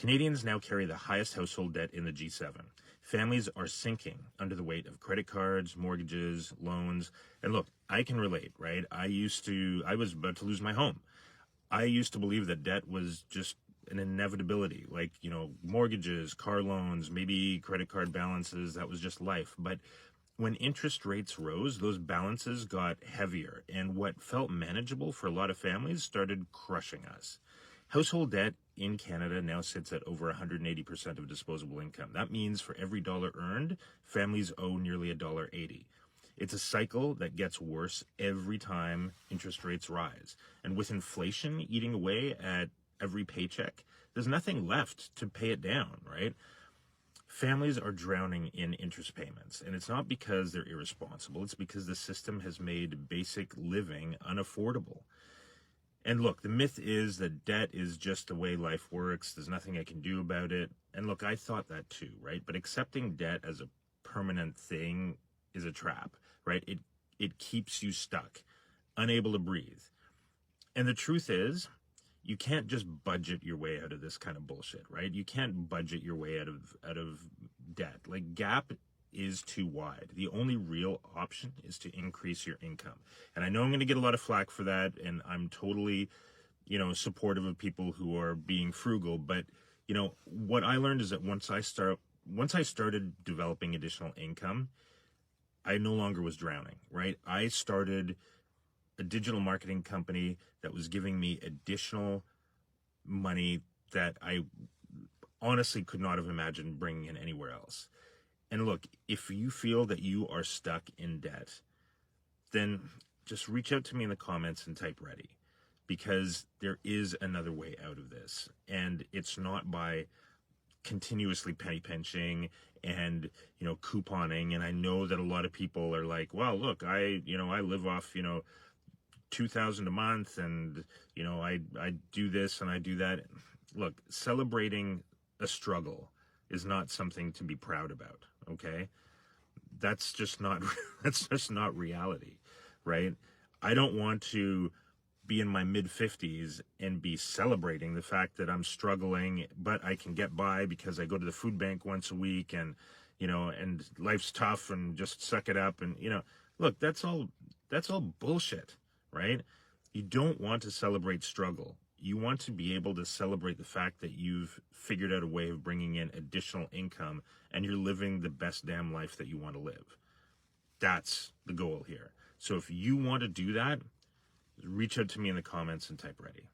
Canadians now carry the highest household debt in the G7. Families are sinking under the weight of credit cards, mortgages, loans. And look, I can relate, right? I was about to lose my home. I used to believe that debt was just an inevitability, like, mortgages, car loans, maybe credit card balances, that was just life. But when interest rates rose, those balances got heavier, and what felt manageable for a lot of families started crushing us. Household debt in Canada now sits at over 180% of disposable income. That means for every dollar earned, families owe nearly $1.80. It's a cycle that gets worse every time interest rates rise. And with inflation eating away at every paycheck, there's nothing left to pay it down, right? Families are drowning in interest payments, and it's not because they're irresponsible. It's because the system has made basic living unaffordable. And look, the myth is that debt is just the way life works. There's nothing I can do about it. And look, I thought that too, right? But accepting debt as a permanent thing is a trap, right? It keeps you stuck, unable to breathe. And the truth is, you can't just budget your way out of this kind of bullshit, right? You can't budget your way out of debt. Like, gap is too wide. The only real option is to increase your income. And I know I'm going to get a lot of flack for that, and I'm totally, supportive of people who are being frugal. But, what I learned is that once I started developing additional income, I no longer was drowning, right? I started a digital marketing company that was giving me additional money that I honestly could not have imagined bringing in anywhere else. And look, if you feel that you are stuck in debt, then just reach out to me in the comments and type ready, because there is another way out of this. And it's not by continuously penny pinching and, couponing. And I know that a lot of people are like, well, look, I live off, $2,000 a month, and, I do this and I do that. Look, celebrating a struggle is not something to be proud about. Okay, that's just not reality, right? I don't want to be in my mid-50s and be celebrating the fact that I'm struggling, but I can get by because I go to the food bank once a week, and and life's tough, and just suck it up. And look, that's all bullshit, right? You don't want to celebrate struggle. You want to be able to celebrate the fact that you've figured out a way of bringing in additional income and you're living the best damn life that you want to live. That's the goal here. So if you want to do that, reach out to me in the comments and type ready.